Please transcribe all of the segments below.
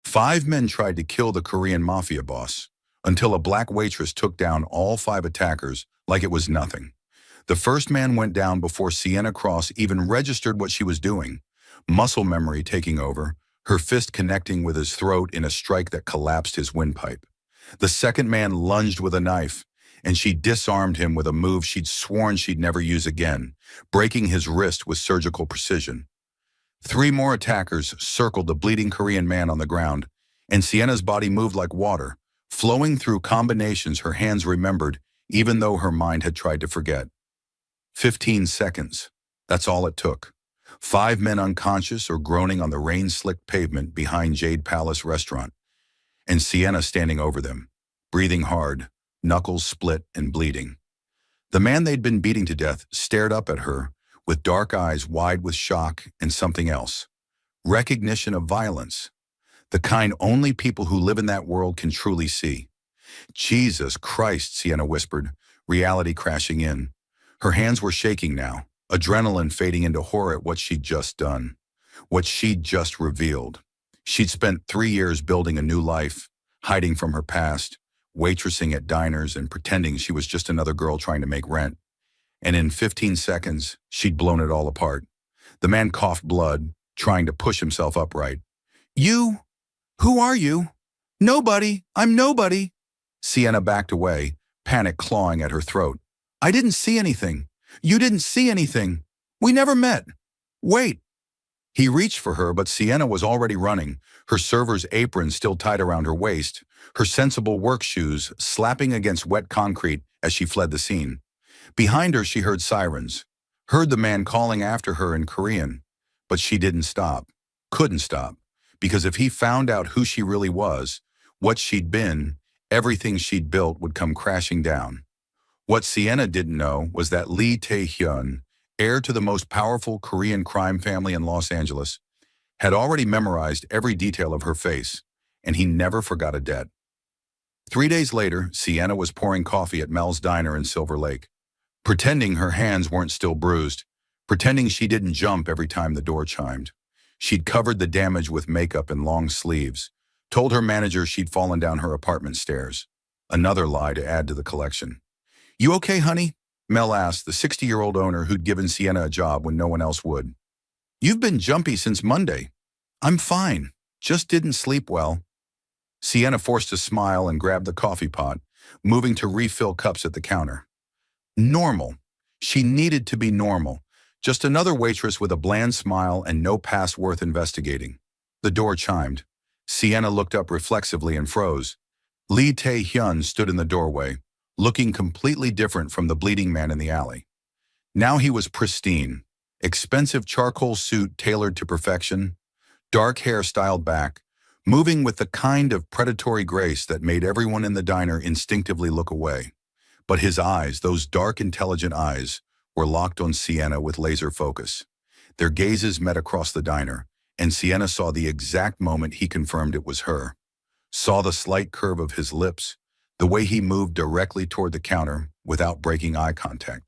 5 men tried to kill the Korean Mafia boss until a black waitress took down all 5 attackers like it was nothing. The first man went down before Sienna Cross even registered what she was doing, muscle memory taking over, her fist connecting with his throat in a strike that collapsed his windpipe. The second man lunged with a knife, and she disarmed him with a move she'd sworn she'd never use again, breaking his wrist with surgical precision. 3 more attackers circled the bleeding Korean man on the ground, and Sienna's body moved like water, flowing through combinations her hands remembered even though her mind had tried to forget. 15 seconds. That's all it took. 5 men unconscious or groaning on the rain-slicked pavement behind Jade Palace restaurant, and Sienna standing over them, breathing hard, knuckles split and bleeding. The man they'd been beating to death stared up at her, with dark eyes wide with shock and something else. Recognition of violence. The kind only people who live in that world can truly see. Jesus Christ, Sienna whispered, reality crashing in. Her hands were shaking now, adrenaline fading into horror at what she'd just done, what she'd just revealed. She'd spent 3 years building a new life, hiding from her past, waitressing at diners and pretending she was just another girl trying to make rent. And in 15 seconds, she'd blown it all apart. The man coughed blood, trying to push himself upright. You? Who are you? Nobody. I'm nobody. Sienna backed away, panic clawing at her throat. I didn't see anything. You didn't see anything. We never met. Wait. He reached for her, but Sienna was already running, her server's apron still tied around her waist, her sensible work shoes slapping against wet concrete as she fled the scene. Behind her, she heard sirens, heard the man calling after her in Korean, but she didn't stop, couldn't stop, because if he found out who she really was, what she'd been, everything she'd built would come crashing down. What Sienna didn't know was that Lee Tae-hyun, heir to the most powerful Korean crime family in Los Angeles, had already memorized every detail of her face, and he never forgot a debt. 3 days later, Sienna was pouring coffee at Mel's Diner in Silver Lake, pretending her hands weren't still bruised, pretending she didn't jump every time the door chimed. She'd covered the damage with makeup and long sleeves, told her manager she'd fallen down her apartment stairs. Another lie to add to the collection. You okay, honey? Mel asked, the 60-year-old owner who'd given Sienna a job when no one else would. You've been jumpy since Monday. I'm fine. Just didn't sleep well. Sienna forced a smile and grabbed the coffee pot, moving to refill cups at the counter. Normal. She needed to be normal. Just another waitress with a bland smile and no past worth investigating. The door chimed. Sienna looked up reflexively and froze. Lee Tae-hyun stood in the doorway, looking completely different from the bleeding man in the alley. Now he was pristine, expensive charcoal suit tailored to perfection, dark hair styled back, moving with the kind of predatory grace that made everyone in the diner instinctively look away. But his eyes, those dark, intelligent eyes, were locked on Sienna with laser focus. Their gazes met across the diner, and Sienna saw the exact moment he confirmed it was her. Saw the slight curve of his lips, the way he moved directly toward the counter without breaking eye contact.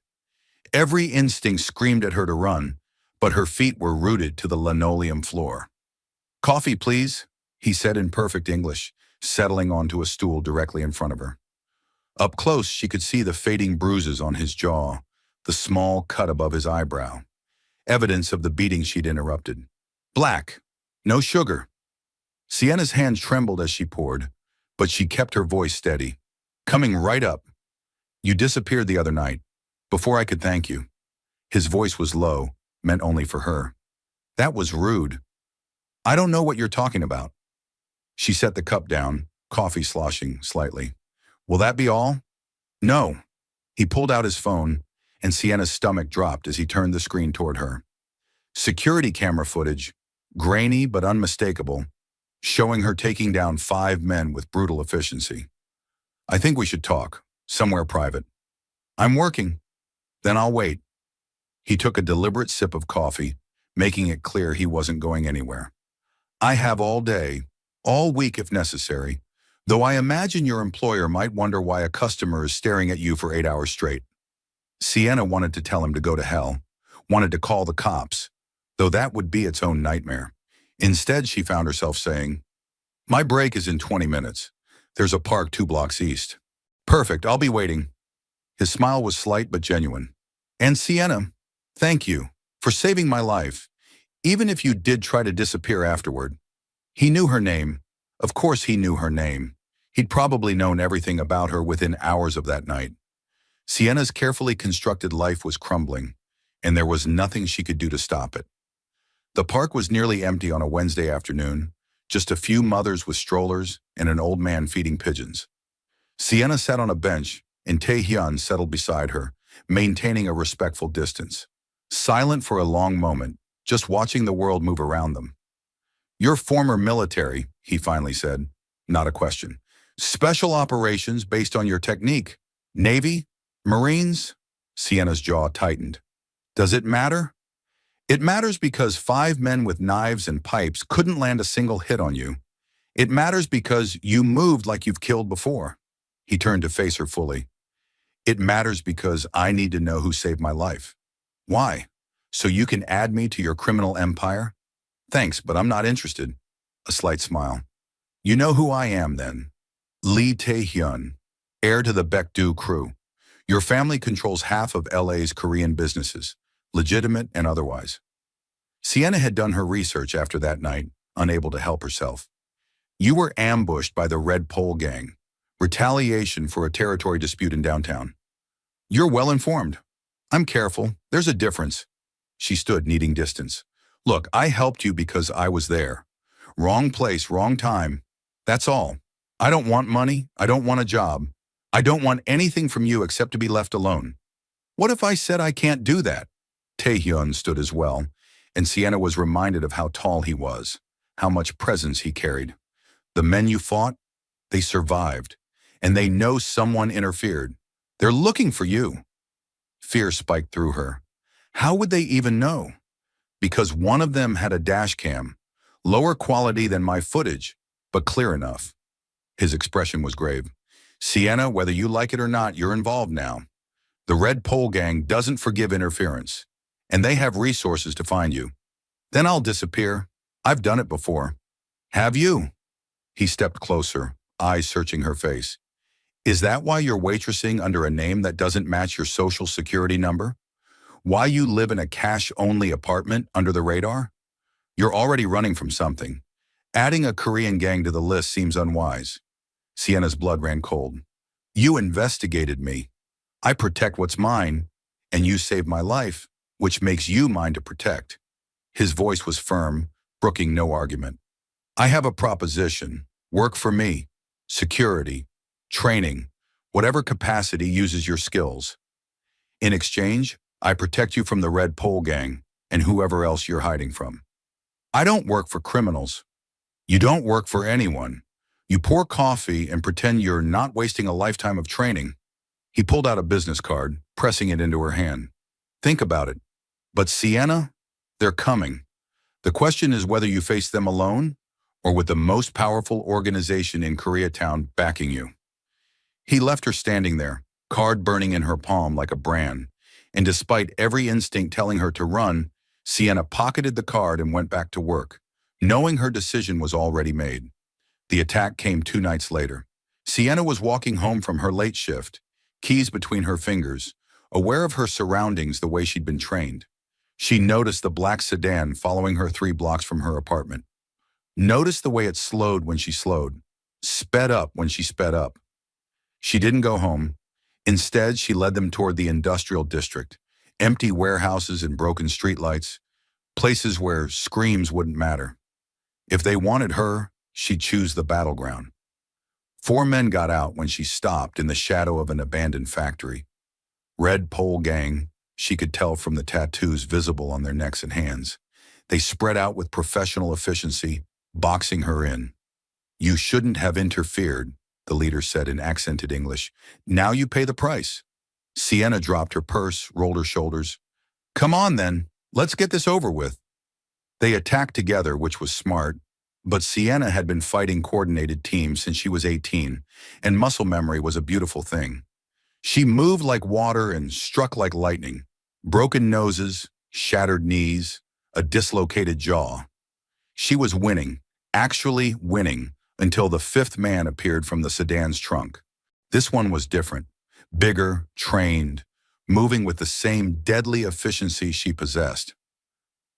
Every instinct screamed at her to run, but her feet were rooted to the linoleum floor. Coffee, please, he said in perfect English, settling onto a stool directly in front of her. Up close, she could see the fading bruises on his jaw, the small cut above his eyebrow, evidence of the beating she'd interrupted. Black, no sugar. Sienna's hand trembled as she poured, but she kept her voice steady, coming right up. You disappeared the other night, before I could thank you. His voice was low, meant only for her. That was rude. I don't know what you're talking about. She set the cup down, coffee sloshing slightly. Will that be all? No. He pulled out his phone, and Sienna's stomach dropped as he turned the screen toward her. Security camera footage, grainy but unmistakable, showing her taking down 5 men with brutal efficiency. I think we should talk, somewhere private. I'm working. Then I'll wait. He took a deliberate sip of coffee, making it clear he wasn't going anywhere. I have all day, all week if necessary, though I imagine your employer might wonder why a customer is staring at you for 8 hours straight. Sienna wanted to tell him to go to hell, wanted to call the cops, though that would be its own nightmare. Instead, she found herself saying, My break is in 20 minutes. There's a park 2 blocks east. Perfect, I'll be waiting. His smile was slight but genuine. And Sienna, thank you for saving my life, even if you did try to disappear afterward. He knew her name. Of course he knew her name. He'd probably known everything about her within hours of that night. Sienna's carefully constructed life was crumbling, and there was nothing she could do to stop it. The park was nearly empty on a Wednesday afternoon, just a few mothers with strollers and an old man feeding pigeons. Sienna sat on a bench, and Tae-hyun settled beside her, maintaining a respectful distance. Silent for a long moment, just watching the world move around them. "You're former military," he finally said. Not a question. "Special operations based on your technique. Navy? Marines?" Sienna's jaw tightened. "Does it matter?" "It matters because 5 men with knives and pipes couldn't land a single hit on you. It matters because you moved like you've killed before." He turned to face her fully. "It matters because I need to know who saved my life." "Why? So you can add me to your criminal empire?" "Thanks, but I'm not interested." A slight smile. "You know who I am, then." Lee Tae-hyun, heir to the Baekdu crew. Your family controls half of LA's Korean businesses, legitimate and otherwise. Sienna had done her research after that night, unable to help herself. "You were ambushed by the Red Pole Gang. Retaliation for a territory dispute in downtown." "You're well informed." "I'm careful. There's a difference." She stood, needing distance. "Look, I helped you because I was there. Wrong place, wrong time. That's all. I don't want money. I don't want a job. I don't want anything from you except to be left alone." "What if I said I can't do that?" Tae-hyun stood as well, and Sienna was reminded of how tall he was, how much presence he carried. "The men you fought, they survived, and they know someone interfered. They're looking for you." Fear spiked through her. How would they even know? "Because one of them had a dash cam, lower quality than my footage, but clear enough." His expression was grave. "Sienna, whether you like it or not, you're involved now. The Red Pole Gang doesn't forgive interference, and they have resources to find you. Then I'll disappear. I've done it before." "Have you?" He stepped closer, eyes searching her face. "Is that why you're waitressing under a name that doesn't match your social security number? Why you live in a cash-only apartment under the radar? You're already running from something. Adding a Korean gang to the list seems unwise." Sienna's blood ran cold. "You investigated me. I protect what's mine, and you saved my life, which makes you mine to protect." His voice was firm, brooking no argument. "I have a proposition. Work for me. Security, training, whatever capacity uses your skills. In exchange, I protect you from the Red Pole Gang and whoever else you're hiding from." "I don't work for criminals." "You don't work for anyone. You pour coffee and pretend you're not wasting a lifetime of training." He pulled out a business card, pressing it into her hand. "Think about it. But Sienna, they're coming. The question is whether you face them alone or with the most powerful organization in Koreatown backing you." He left her standing there, card burning in her palm like a brand, and despite every instinct telling her to run, Sienna pocketed the card and went back to work, knowing her decision was already made. The attack came 2 nights later. Sienna was walking home from her late shift, keys between her fingers, aware of her surroundings the way she'd been trained. She noticed the black sedan following her 3 blocks from her apartment. Noticed the way it slowed when she slowed, sped up when she sped up. She didn't go home. Instead, she led them toward the industrial district, empty warehouses and broken streetlights, places where screams wouldn't matter. If they wanted her, she'd choose the battleground. 4 men got out when she stopped in the shadow of an abandoned factory. Red Pole Gang, she could tell from the tattoos visible on their necks and hands. They spread out with professional efficiency, boxing her in. "You shouldn't have interfered," the leader said in accented English. "Now you pay the price." Sienna dropped her purse, rolled her shoulders. "Come on then, let's get this over with." They attacked together, which was smart, but Sienna had been fighting coordinated teams since she was 18, and muscle memory was a beautiful thing. She moved like water and struck like lightning. Broken noses, shattered knees, a dislocated jaw. She was winning, actually winning, until the fifth man appeared from the sedan's trunk. This one was different, bigger, trained, moving with the same deadly efficiency she possessed.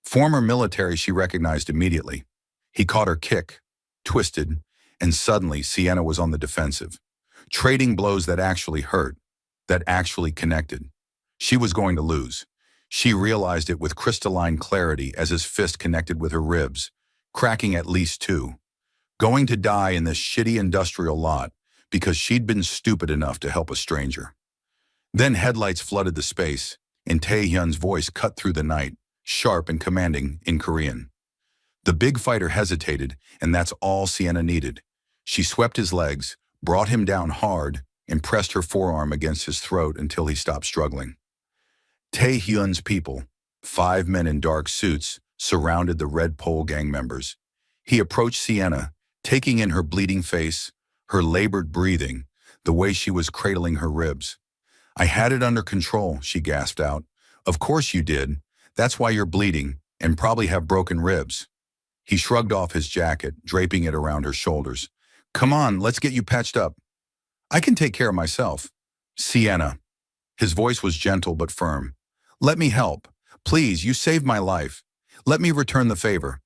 Former military, she recognized immediately. He caught her kick, twisted, and suddenly Sienna was on the defensive, trading blows that actually hurt, that actually connected. She was going to lose. She realized it with crystalline clarity as his fist connected with her ribs, cracking at least two. Going to die in this shitty industrial lot because she'd been stupid enough to help a stranger. Then headlights flooded the space, and Tae-hyun's voice cut through the night, sharp and commanding in Korean. The big fighter hesitated, and that's all Sienna needed. She swept his legs, brought him down hard, and pressed her forearm against his throat until he stopped struggling. Tae-hyun's people, 5 men in dark suits, surrounded the Red Pole gang members. He approached Sienna, taking in her bleeding face, her labored breathing, the way she was cradling her ribs. "I had it under control," she gasped out. "Of course you did. That's why you're bleeding, and probably have broken ribs." He shrugged off his jacket, draping it around her shoulders. "Come on, let's get you patched up. I can take care of myself." "Sienna." His voice was gentle but firm. "Let me help. Please, you saved my life. Let me return the favor."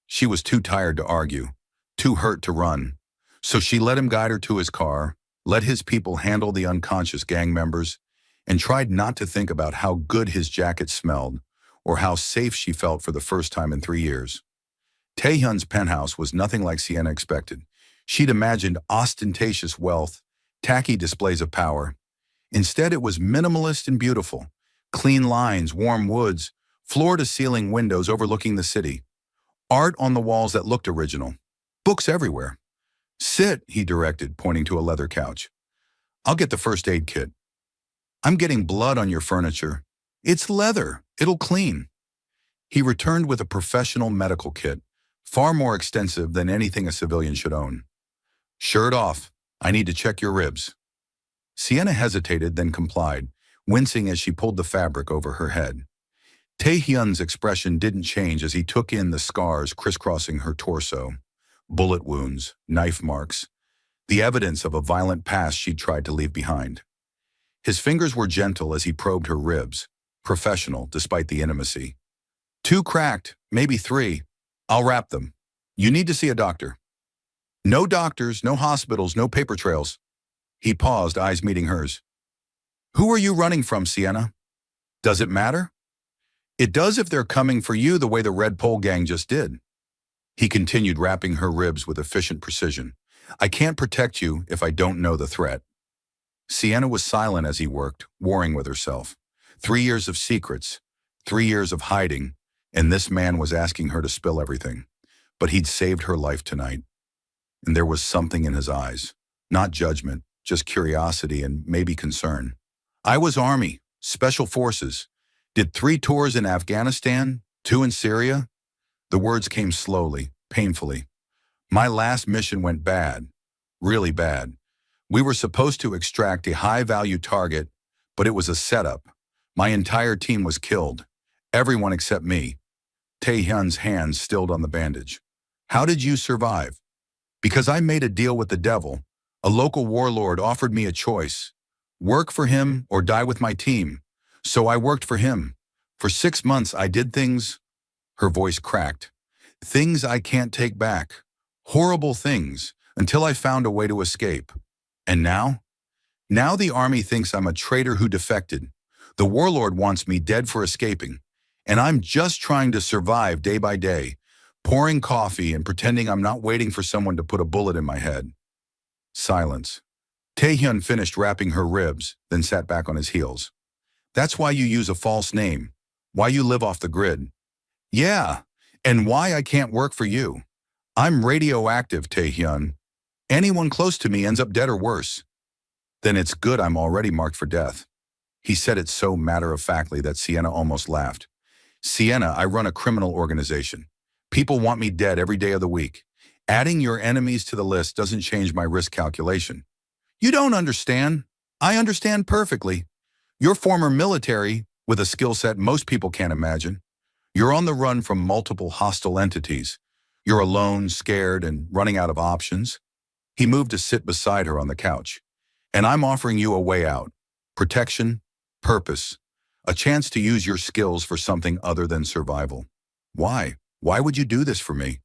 She was too tired to argue, too hurt to run. So she let him guide her to his car, let his people handle the unconscious gang members, and tried not to think about how good his jacket smelled or how safe she felt for the first time in 3 years. Taehyun's penthouse was nothing like Sienna expected. She'd imagined ostentatious wealth, tacky displays of power. Instead, it was minimalist and beautiful. Clean lines, warm woods, floor-to-ceiling windows overlooking the city. Art on the walls that looked original. Books everywhere. "Sit," he directed, pointing to a leather couch. "I'll get the first aid kit." "I'm getting blood on your furniture." "It's leather. It'll clean." He returned with a professional medical kit, far more extensive than anything a civilian should own. "Shirt off. I need to check your ribs." Sienna hesitated, then complied, wincing as she pulled the fabric over her head. Taehyun's expression didn't change as he took in the scars crisscrossing her torso. Bullet wounds, knife marks, the evidence of a violent past she'd tried to leave behind. His fingers were gentle as he probed her ribs, professional despite the intimacy. "2 cracked, maybe 3. I'll wrap them. You need to see a doctor." "No doctors, no hospitals, no paper trails." He paused, eyes meeting hers. "Who are you running from, Sienna?" "Does it matter?" "It does if they're coming for you the way the Red Pole gang just did." He continued wrapping her ribs with efficient precision. "I can't protect you if I don't know the threat." Sienna was silent as he worked, warring with herself. 3 years of secrets, 3 years of hiding, and this man was asking her to spill everything. But he'd saved her life tonight. And there was something in his eyes. Not judgment, just curiosity and maybe concern. "I was Army, Special Forces. Did 3 tours in Afghanistan, 2 in Syria." The words came slowly, painfully. "My last mission went bad, really bad. We were supposed to extract a high-value target, but it was a setup. My entire team was killed, everyone except me." Taehyun's hands stilled on the bandage. "How did you survive?" "Because I made a deal with the devil. A local warlord offered me a choice. Work for him or die with my team. So I worked for him. For 6 months I did things—" Her voice cracked. "Things I can't take back. Horrible things, until I found a way to escape. And now? Now the army thinks I'm a traitor who defected. The warlord wants me dead for escaping. And I'm just trying to survive day by day, pouring coffee and pretending I'm not waiting for someone to put a bullet in my head." Silence. Taehyun finished wrapping her ribs, then sat back on his heels. "That's why you use a false name. Why you live off the grid." "Yeah, and why I can't work for you. I'm radioactive, Taehyun. Anyone close to me ends up dead or worse." "Then it's good I'm already marked for death." He said it so matter-of-factly that Sienna almost laughed. "Sienna, I run a criminal organization. People want me dead every day of the week. Adding your enemies to the list doesn't change my risk calculation." "You don't understand. I understand perfectly. You're former military, with a skill set most people can't imagine. You're on the run from multiple hostile entities. You're alone, scared, and running out of options. He moved to sit beside her on the couch. And I'm offering you a way out. Protection, purpose, a chance to use your skills for something other than survival. Why? Why would you do this for me?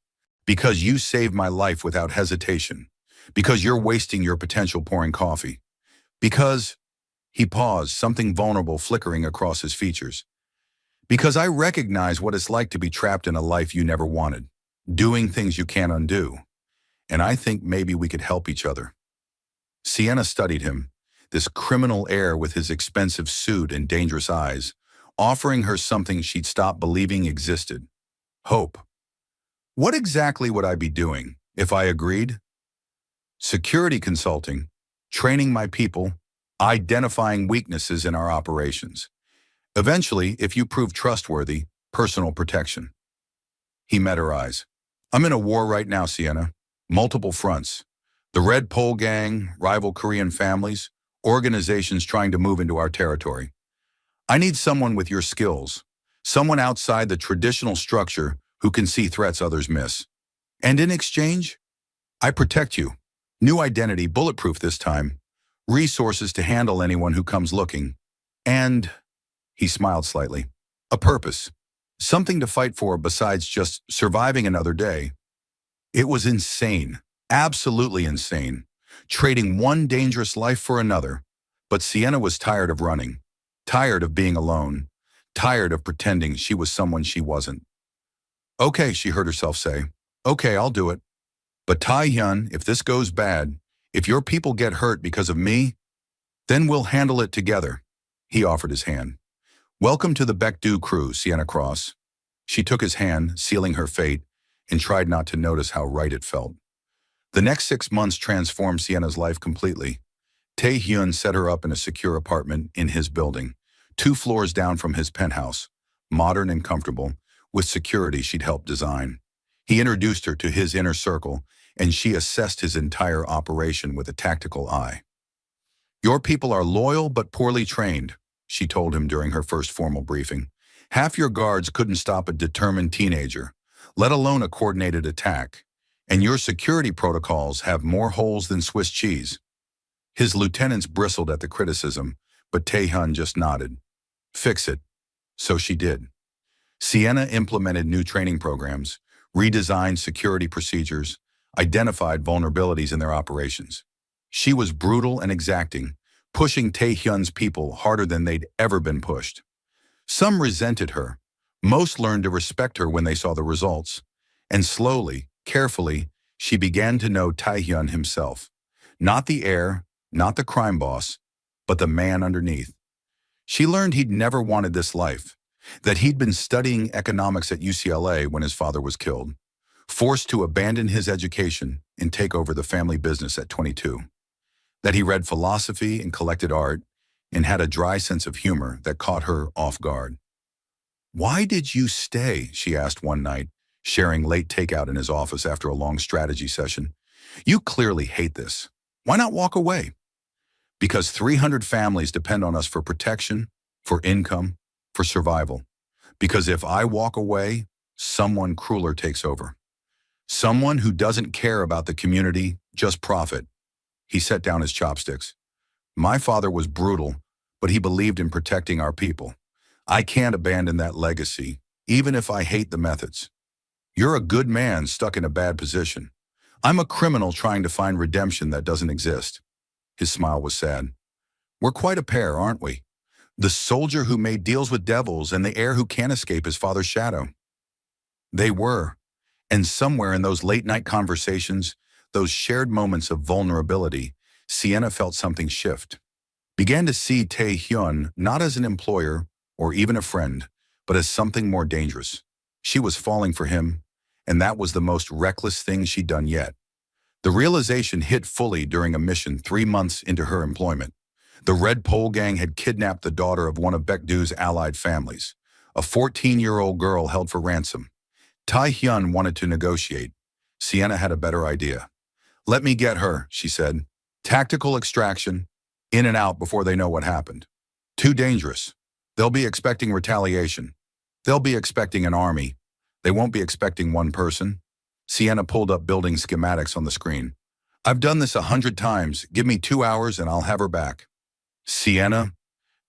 Because you saved my life without hesitation. Because you're wasting your potential pouring coffee. Because, he paused, something vulnerable flickering across his features. Because I recognize what it's like to be trapped in a life you never wanted, doing things you can't undo. And I think maybe we could help each other. Sienna studied him, this criminal air with his expensive suit and dangerous eyes, offering her something she'd stopped believing existed. Hope. What exactly would I be doing if I agreed? Security consulting, training my people, identifying weaknesses in our operations. Eventually, if you prove trustworthy, personal protection. He met her eyes. I'm in a war right now, Sienna. Multiple fronts. The Red Pole Gang, rival Korean families, organizations trying to move into our territory. I need someone with your skills, someone outside the traditional structure who can see threats others miss. And in exchange, I protect you. New identity, bulletproof this time. Resources to handle anyone who comes looking. And, he smiled slightly, a purpose. Something to fight for besides just surviving another day. It was insane, absolutely insane, trading one dangerous life for another. But Sienna was tired of running, tired of being alone, tired of pretending she was someone she wasn't. Okay, she heard herself say. Okay, I'll do it. But Tae-hyun, if this goes bad, if your people get hurt because of me, then we'll handle it together. He offered his hand. Welcome to the Baekdu crew, Sienna Cross. She took his hand, sealing her fate, and tried not to notice how right it felt. The next 6 months transformed Sienna's life completely. Tae-hyun set her up in a secure apartment in his building, 2 floors down from his penthouse, modern and comfortable, with security she'd helped design. He introduced her to his inner circle, and she assessed his entire operation with a tactical eye. Your people are loyal but poorly trained, she told him during her first formal briefing. Half your guards couldn't stop a determined teenager, let alone a coordinated attack. And your security protocols have more holes than Swiss cheese. His lieutenants bristled at the criticism, but Tae-hyun just nodded. Fix it. So she did. Sienna implemented new training programs, redesigned security procedures, identified vulnerabilities in their operations. She was brutal and exacting, pushing Tae-hyun's people harder than they'd ever been pushed. Some resented her. Most learned to respect her when they saw the results. And slowly, carefully, she began to know Tae-hyun himself. Not the heir, not the crime boss, but the man underneath. She learned he'd never wanted this life, that he'd been studying economics at UCLA when his father was killed, forced to abandon his education and take over the family business at 22. That he read philosophy and collected art and had a dry sense of humor that caught her off guard. Why did you stay? She asked one night, sharing late takeout in his office after a long strategy session. You clearly hate this. Why not walk away? Because 300 families depend on us for protection, for income, for survival. Because if I walk away, someone crueler takes over. Someone who doesn't care about the community, just profit. He set down his chopsticks. My father was brutal, but he believed in protecting our people. I can't abandon that legacy, even if I hate the methods. You're a good man stuck in a bad position. I'm a criminal trying to find redemption that doesn't exist. His smile was sad. We're quite a pair, aren't we? The soldier who made deals with devils and the heir who can't escape his father's shadow. They were. And somewhere in those late-night conversations, those shared moments of vulnerability, Sienna felt something shift. Began to see Tae-hyun not as an employer or even a friend, but as something more dangerous. She was falling for him, and that was the most reckless thing she'd done yet. The realization hit fully during a mission 3 months into her employment. The Red Pole Gang had kidnapped the daughter of one of Baekdu's allied families, a 14-year-old girl held for ransom. Tae-hyun wanted to negotiate. Sienna had a better idea. Let me get her, she said. Tactical extraction, in and out before they know what happened. Too dangerous. They'll be expecting retaliation. They'll be expecting an army. They won't be expecting one person. Sienna pulled up building schematics on the screen. I've done this 100 times. Give me 2 hours and I'll have her back. Sienna?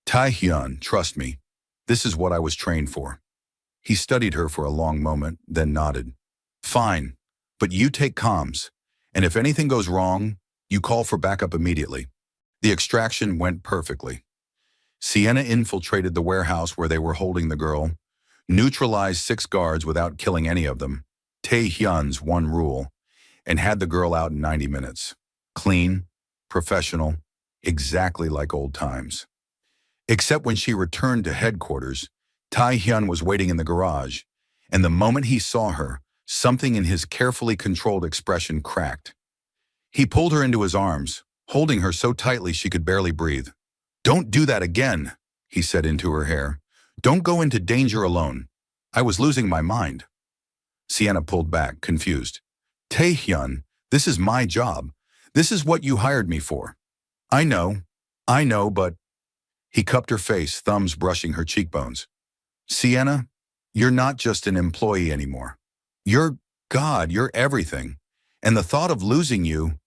Tae-hyun, trust me. This is what I was trained for. He studied her for a long moment, then nodded. Fine, but you take comms. And if anything goes wrong, you call for backup immediately. The extraction went perfectly. Sienna infiltrated the warehouse where they were holding the girl, neutralized 6 guards without killing any of them, Tae-hyun's one rule, and had the girl out in 90 minutes. Clean, professional, exactly like old times. Except when she returned to headquarters, Tae-hyun was waiting in the garage, and the moment he saw her, something in his carefully controlled expression cracked. He pulled her into his arms, holding her so tightly she could barely breathe. Don't do that again, he said into her hair. Don't go into danger alone. I was losing my mind. Sienna pulled back, confused. Tae-hyun, this is my job. This is what you hired me for. I know, but... He cupped her face, thumbs brushing her cheekbones. Sienna, you're not just an employee anymore. You're God, you're everything. And the thought of losing you...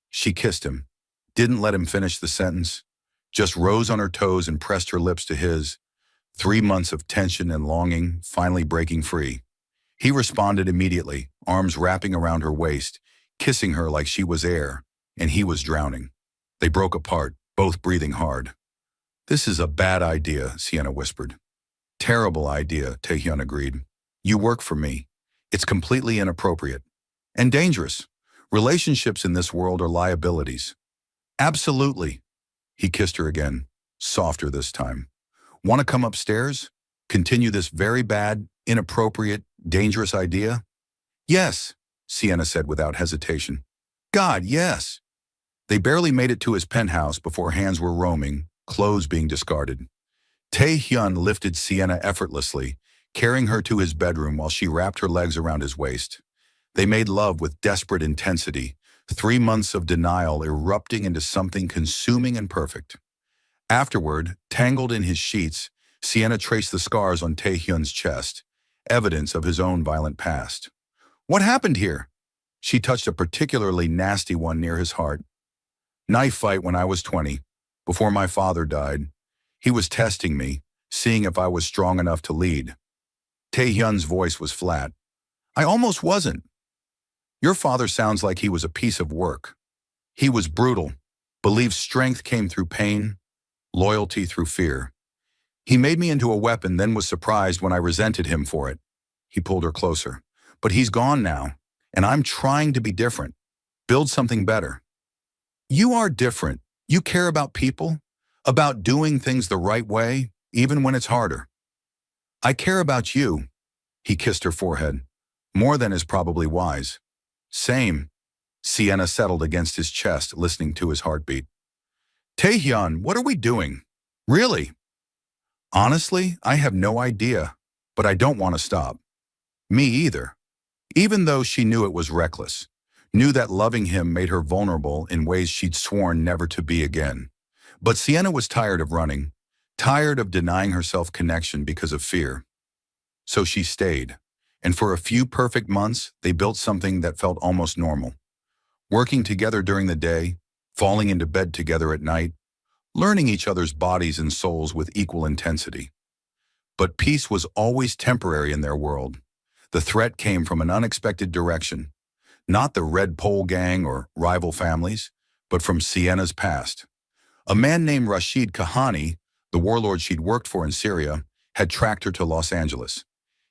She kissed him, didn't let him finish the sentence, just rose on her toes and pressed her lips to his. 3 months of tension and longing, finally breaking free. He responded immediately, arms wrapping around her waist, kissing her like she was air, and he was drowning. They broke apart, both breathing hard. This is a bad idea, Sienna whispered. Terrible idea, Tae-hyun agreed. You work for me. It's completely inappropriate. And dangerous. Relationships in this world are liabilities. Absolutely. He kissed her again, softer this time. Want to come upstairs? Continue this very bad, inappropriate, dangerous idea? Yes, Sienna said without hesitation. God, yes. They barely made it to his penthouse before hands were roaming, clothes being discarded. Tae-hyun lifted Sienna effortlessly, carrying her to his bedroom while she wrapped her legs around his waist. They made love with desperate intensity, 3 months of denial erupting into something consuming and perfect. Afterward, tangled in his sheets, Sienna traced the scars on Tae-hyun's chest, evidence of his own violent past. What happened here? She touched a particularly nasty one near his heart. Knife fight when I was 20, before my father died. He was testing me, seeing if I was strong enough to lead. Tae-hyun's voice was flat. I almost wasn't. Your father sounds like he was a piece of work. He was brutal, believed strength came through pain, loyalty through fear. He made me into a weapon, then was surprised when I resented him for it. He pulled her closer. But he's gone now, and I'm trying to be different, build something better. You are different. You care about people, about doing things the right way, even when it's harder. I care about you. He kissed her forehead. More than is probably wise. Same. Sienna settled against his chest, listening to his heartbeat. Tae-hyun, what are we doing? Really? Honestly, I have no idea, but I don't want to stop. Me either. Even though she knew it was reckless, knew that loving him made her vulnerable in ways she'd sworn never to be again. But Sienna was tired of running, tired of denying herself connection because of fear. So she stayed, and for a few perfect months, they built something that felt almost normal. Working together during the day, falling into bed together at night, learning each other's bodies and souls with equal intensity. But peace was always temporary in their world. The threat came from an unexpected direction, not the Red Pole gang or rival families, but from Sienna's past. A man named Rashid Kahani, the warlord she'd worked for in Syria, had tracked her to Los Angeles.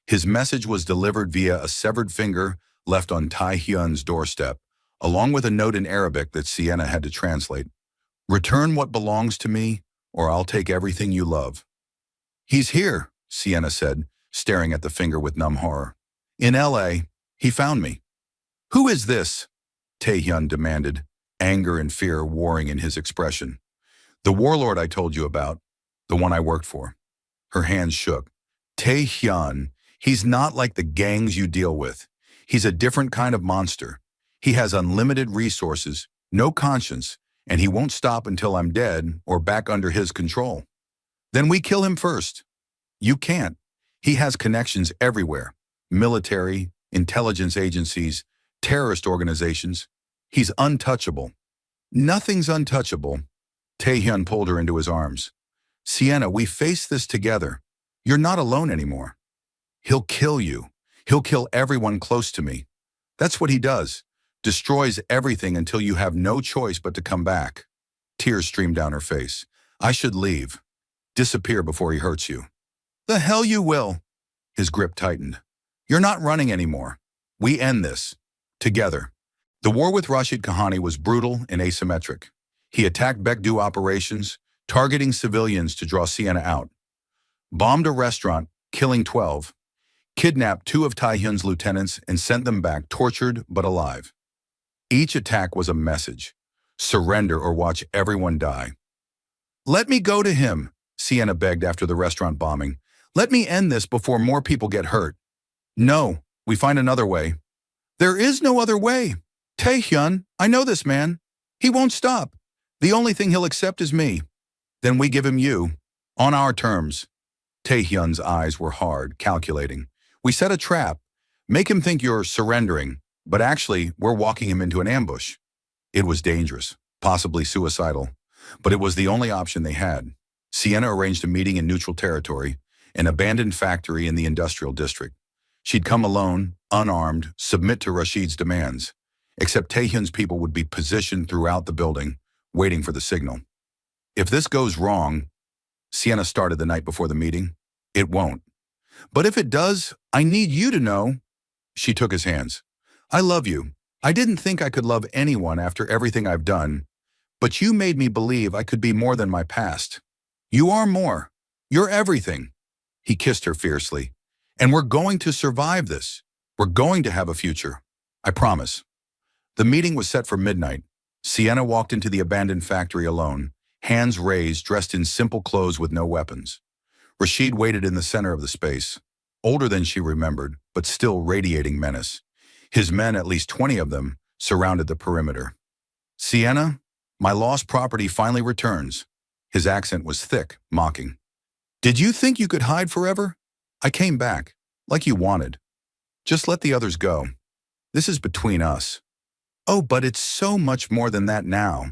His message was delivered via a severed finger left on Tae-hyun's doorstep, along with a note in Arabic that Sienna had to translate. Return what belongs to me, or I'll take everything you love. He's here, Sienna said, staring at the finger with numb horror. In L.A., he found me. Who is this? Tae-hyun demanded, anger and fear warring in his expression. The warlord I told you about, the one I worked for. Her hands shook. Tae-hyun, he's not like the gangs you deal with. He's a different kind of monster. He has unlimited resources, no conscience, and he won't stop until I'm dead or back under his control. Then we kill him first. You can't. He has connections everywhere. Military, intelligence agencies, terrorist organizations. He's untouchable. Nothing's untouchable. Taehyun pulled her into his arms. Sienna, we face this together. You're not alone anymore. He'll kill you. He'll kill everyone close to me. That's what he does. Destroys everything until you have no choice but to come back. Tears streamed down her face. I should leave. Disappear before he hurts you. The hell you will. His grip tightened. You're not running anymore. We end this. Together. The war with Rashid Kahani was brutal and asymmetric. He attacked Baekdu operations, targeting civilians to draw Sienna out. Bombed a restaurant, killing 12. Kidnapped 2 of Taehyun's lieutenants and sent them back tortured but alive. Each attack was a message. Surrender or watch everyone die. Let me go to him, Sienna begged after the restaurant bombing. Let me end this before more people get hurt. No, we find another way. There is no other way. Taehyun, I know this man. He won't stop. The only thing he'll accept is me. Then we give him you. On our terms. Taehyun's eyes were hard, calculating. We set a trap. Make him think you're surrendering, but actually, we're walking him into an ambush. It was dangerous, possibly suicidal, but it was the only option they had. Sienna arranged a meeting in neutral territory, an abandoned factory in the industrial district. She'd come alone, unarmed, submit to Rashid's demands, except Taehyun's people would be positioned throughout the building, waiting for the signal. If this goes wrong, Sienna started the night before the meeting, it won't. But if it does, I need you to know. She took his hands. I love you. I didn't think I could love anyone after everything I've done, but you made me believe I could be more than my past. You are more. You're everything. He kissed her fiercely. And we're going to survive this. We're going to have a future. I promise. The meeting was set for midnight. Sienna walked into the abandoned factory alone, hands raised, dressed in simple clothes with no weapons. Rashid waited in the center of the space, older than she remembered, but still radiating menace. His men, at least 20 of them, surrounded the perimeter. Sienna, my lost property finally returns. His accent was thick, mocking. Did you think you could hide forever? I came back, like you wanted. Just let the others go. This is between us. Oh, but it's so much more than that now.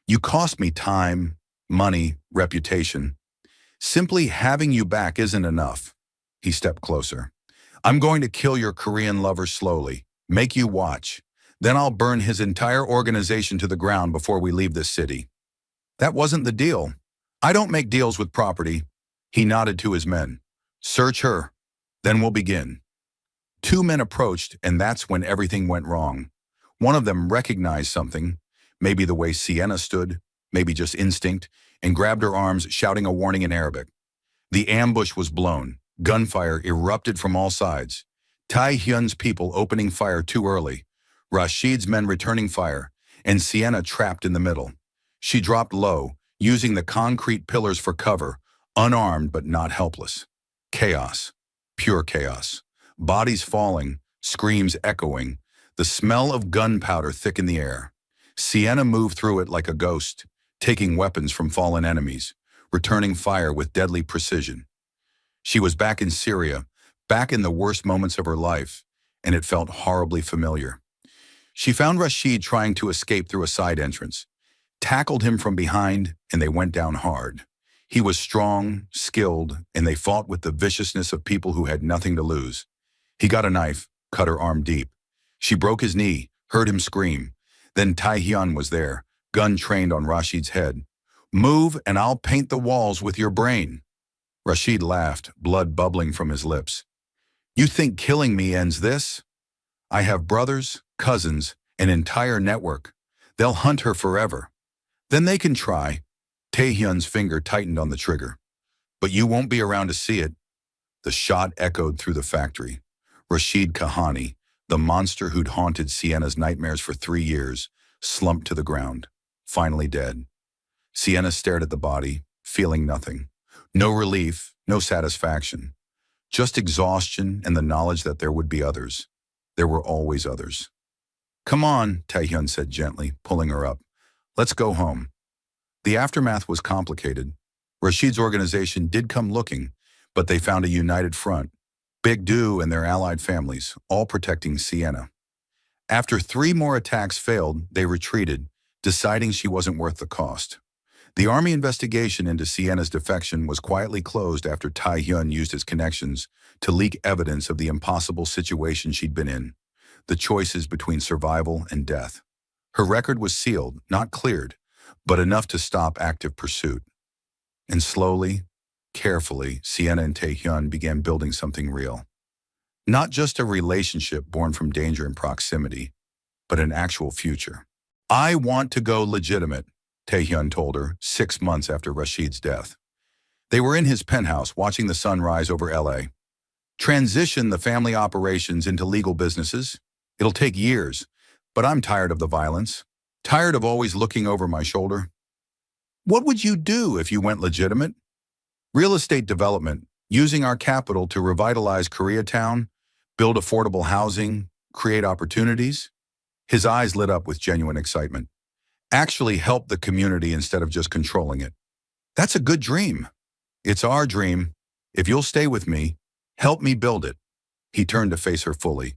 You cost me time, money, reputation. Simply having you back isn't enough. He stepped closer. I'm going to kill your Korean lover slowly, make you watch. Then I'll burn his entire organization to the ground before we leave this city. That wasn't the deal. I don't make deals with property. He nodded to his men. Search her. Then we'll begin. 2 men approached, and that's when everything went wrong. One of them recognized something, maybe the way Sienna stood, maybe just instinct, and grabbed her arms, shouting a warning in Arabic. The ambush was blown. Gunfire erupted from all sides. Taehyun's people opening fire too early. Rashid's men returning fire, and Sienna trapped in the middle. She dropped low, using the concrete pillars for cover, unarmed but not helpless. Chaos. Pure chaos. Bodies falling, screams echoing, the smell of gunpowder thick in the air. Sienna moved through it like a ghost, taking weapons from fallen enemies, returning fire with deadly precision. She was back in Syria, back in the worst moments of her life, and it felt horribly familiar. She found Rashid trying to escape through a side entrance, tackled him from behind, and they went down hard. He was strong, skilled, and they fought with the viciousness of people who had nothing to lose. He got a knife, cut her arm deep. She broke his knee, heard him scream. Then Taehyun was there, gun trained on Rashid's head. Move and I'll paint the walls with your brain. Rashid laughed, blood bubbling from his lips. You think killing me ends this? I have brothers, cousins, an entire network. They'll hunt her forever. Then they can try. Taehyun's finger tightened on the trigger. But you won't be around to see it. The shot echoed through the factory. Rashid Kahani, the monster who'd haunted Sienna's nightmares for 3 years, slumped to the ground, finally dead. Sienna stared at the body, feeling nothing. No relief, no satisfaction. Just exhaustion and the knowledge that there would be others. There were always others. Come on, Taehyun said gently, pulling her up. Let's go home. The aftermath was complicated. Rashid's organization did come looking, but they found a united front. Big Du and their allied families, all protecting Sienna. After 3 more attacks failed, they retreated, deciding she wasn't worth the cost. The army investigation into Sienna's defection was quietly closed after Tai Hyun used his connections to leak evidence of the impossible situation she'd been in, the choices between survival and death. Her record was sealed, not cleared, but enough to stop active pursuit. And slowly, carefully, Sienna and Taehyun began building something real. Not just a relationship born from danger and proximity, but an actual future. I want to go legitimate, Taehyun told her 6 months after Rashid's death. They were in his penthouse watching the sun rise over LA. Transition the family operations into legal businesses. It'll take years, but I'm tired of the violence, tired of always looking over my shoulder. What would you do if you went legitimate? Real estate development, using our capital to revitalize Koreatown, build affordable housing, create opportunities. His eyes lit up with genuine excitement. Actually help the community instead of just controlling it. That's a good dream. It's our dream. If you'll stay with me, help me build it. He turned to face her fully.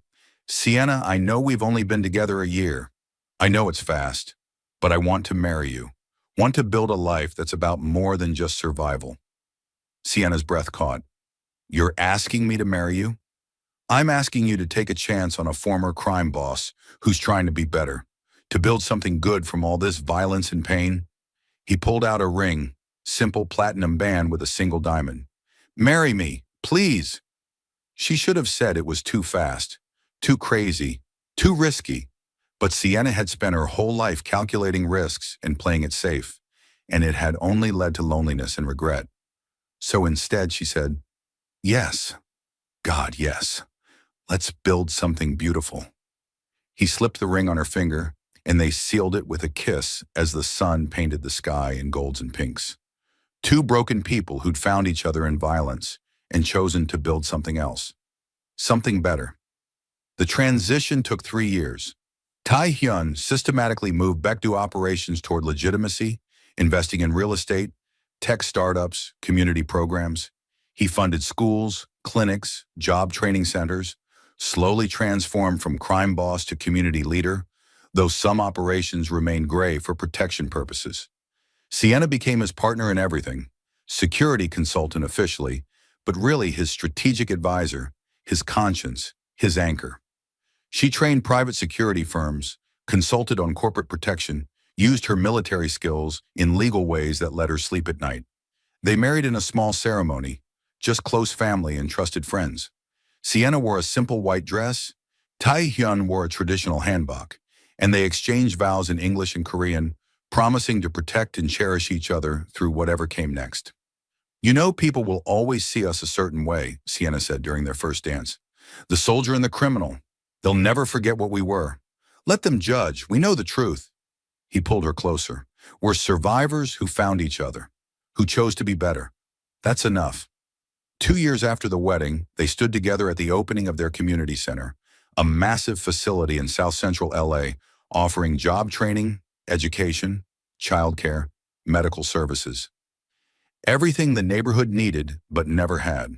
Sienna, I know we've only been together a year. I know it's fast, but I want to marry you. Want to build a life that's about more than just survival. Sienna's breath caught. You're asking me to marry you? I'm asking you to take a chance on a former crime boss who's trying to be better, to build something good from all this violence and pain. He pulled out a ring, simple platinum band with a single diamond. Marry me, please. She should have said it was too fast, too crazy, too risky. But Sienna had spent her whole life calculating risks and playing it safe, and it had only led to loneliness and regret. So instead she said, yes, God, yes. Let's build something beautiful. He slipped the ring on her finger, and they sealed it with a kiss as the sun painted the sky in golds and pinks. 2 broken people who'd found each other in violence and chosen to build something else. Something better. The transition took 3 years. Tae-hyun systematically moved Baekdu operations toward legitimacy, investing in real estate, tech startups, community programs. He funded schools, clinics, job training centers, slowly transformed from crime boss to community leader, though some operations remained gray for protection purposes. Sienna became his partner in everything, security consultant officially, but really his strategic advisor, his conscience, his anchor. She trained private security firms, consulted on corporate protection, used her military skills in legal ways that let her sleep at night. They married in a small ceremony, just close family and trusted friends. Sienna wore a simple white dress, Tae-hyun wore a traditional hanbok, and they exchanged vows in English and Korean, promising to protect and cherish each other through whatever came next. You know, people will always see us a certain way, Sienna said during their first dance. The soldier and the criminal. They'll never forget what we were. Let them judge. We know the truth. He pulled her closer. We're survivors who found each other, who chose to be better. That's enough. 2 years after the wedding, they stood together at the opening of their community center, a massive facility in South Central LA, offering job training, education, childcare, medical services. Everything the neighborhood needed, but never had.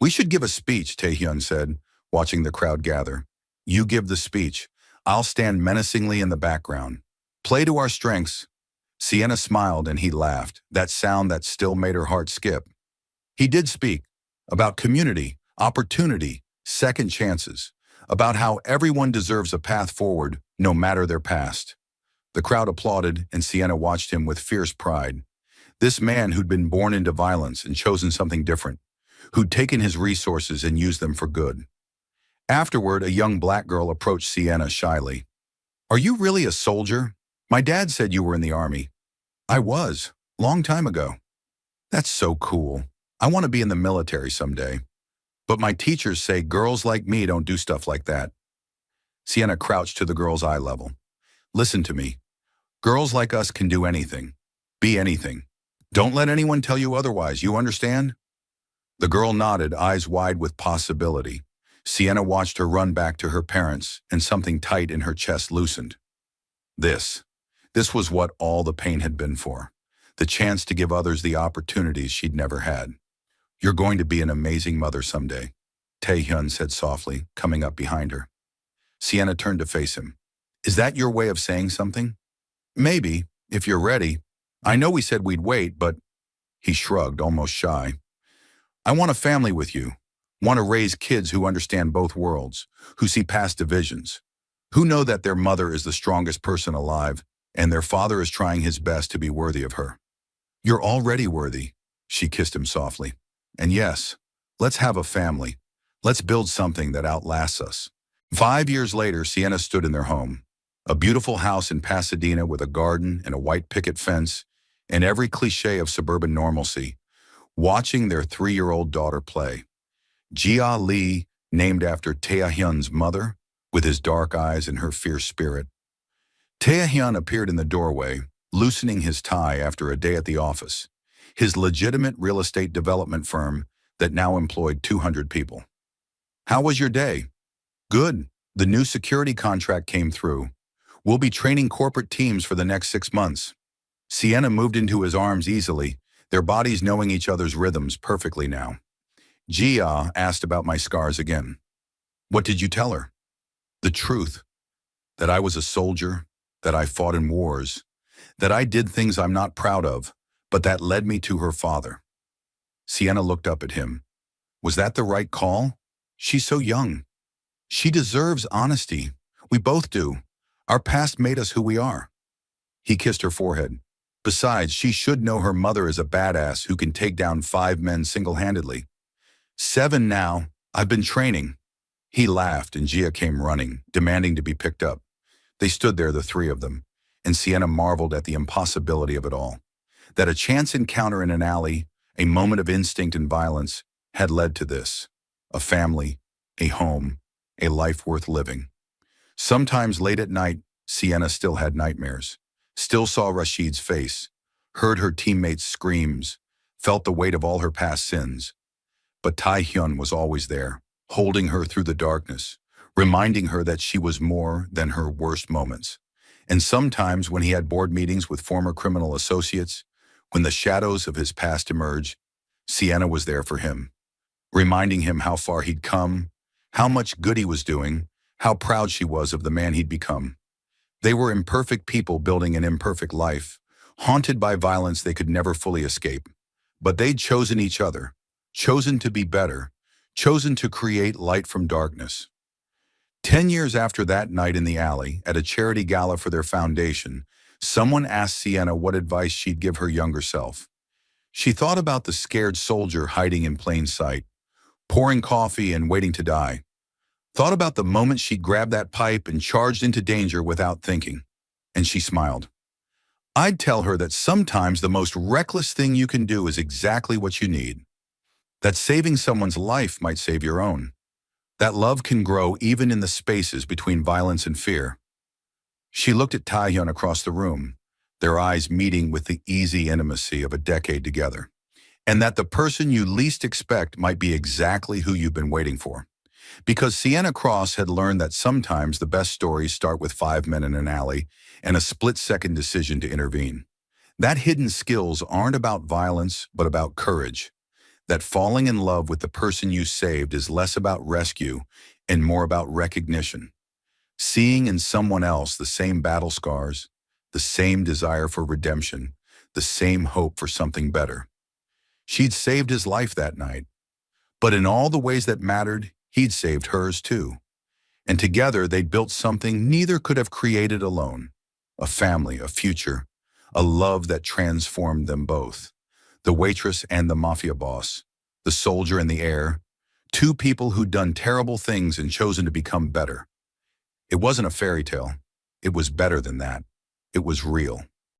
We should give a speech, Tae-hyun said, watching the crowd gather. You give the speech. I'll stand menacingly in the background. Play to our strengths. Sienna smiled and he laughed, that sound that still made her heart skip. He did speak about community, opportunity, second chances, about how everyone deserves a path forward, no matter their past. The crowd applauded and Sienna watched him with fierce pride. This man who'd been born into violence and chosen something different, who'd taken his resources and used them for good. Afterward, a young black girl approached Sienna shyly. Are you really a soldier? My dad said you were in the army. I was, long time ago. That's so cool. I want to be in the military someday. But my teachers say girls like me don't do stuff like that. Sienna crouched to the girl's eye level. Listen to me. Girls like us can do anything. Be anything. Don't let anyone tell you otherwise, you understand? The girl nodded, eyes wide with possibility. Sienna watched her run back to her parents, and something tight in her chest loosened. This was what all the pain had been for. The chance to give others the opportunities she'd never had. You're going to be an amazing mother someday. Taehyun said softly, coming up behind her. Sienna turned to face him. Is that your way of saying something? Maybe, if you're ready. I know we said we'd wait, but he shrugged, almost shy. I want a family with you. Want to raise kids who understand both worlds, who see past divisions, who know that their mother is the strongest person alive, and their father is trying his best to be worthy of her. You're already worthy, she kissed him softly. And yes, let's have a family. Let's build something that outlasts us. 5 years later, Sienna stood in their home. A beautiful house in Pasadena with a garden and a white picket fence, and every cliché of suburban normalcy, watching their 3-year-old daughter play. Jia Lee, named after Taehyun's mother, with his dark eyes and her fierce spirit. Taehyun appeared in the doorway, loosening his tie after a day at the office, his legitimate real estate development firm that now employed 200 people. How was your day? Good. The new security contract came through. We'll be training corporate teams for the next 6 months. Sienna moved into his arms easily, their bodies knowing each other's rhythms perfectly now. Jia asked about my scars again. What did you tell her? The truth. That I was a soldier, that I fought in wars, that I did things I'm not proud of, but that led me to her father. Sienna looked up at him. Was that the right call? She's so young. She deserves honesty. We both do. Our past made us who we are. He kissed her forehead. Besides, she should know her mother is a badass who can take down 5 men single-handedly. 7 now. I've been training. He laughed and Jia came running, demanding to be picked up. They stood there, the three of them, and Sienna marveled at the impossibility of it all. That a chance encounter in an alley, a moment of instinct and violence, had led to this. A family, a home, a life worth living. Sometimes late at night, Sienna still had nightmares, still saw Rashid's face, heard her teammates' screams, felt the weight of all her past sins. But Taehyun was always there, holding her through the darkness, reminding her that she was more than her worst moments. And sometimes when he had board meetings with former criminal associates, when the shadows of his past emerged, Sienna was there for him, reminding him how far he'd come, how much good he was doing, how proud she was of the man he'd become. They were imperfect people building an imperfect life, haunted by violence they could never fully escape. But they'd chosen each other, chosen to be better, chosen to create light from darkness. 10 years after that night in the alley, at a charity gala for their foundation, someone asked Sienna what advice she'd give her younger self. She thought about the scared soldier hiding in plain sight, pouring coffee and waiting to die. Thought about the moment she'd grabbed that pipe and charged into danger without thinking. And she smiled. I'd tell her that sometimes the most reckless thing you can do is exactly what you need. That saving someone's life might save your own. That love can grow even in the spaces between violence and fear. She looked at Taehyun across the room, their eyes meeting with the easy intimacy of a decade together. And that the person you least expect might be exactly who you've been waiting for. Because Sienna Cross had learned that sometimes the best stories start with 5 men in an alley and a split-second decision to intervene. That hidden skills aren't about violence, but about courage. That falling in love with the person you saved is less about rescue and more about recognition. Seeing in someone else the same battle scars, the same desire for redemption, the same hope for something better. She'd saved his life that night. But in all the ways that mattered, he'd saved hers too. And together they'd built something neither could have created alone. A family, a future, a love that transformed them both. The waitress and the mafia boss, the soldier and the heir, 2 people who'd done terrible things and chosen to become better. It wasn't a fairy tale. It was better than that. It was real.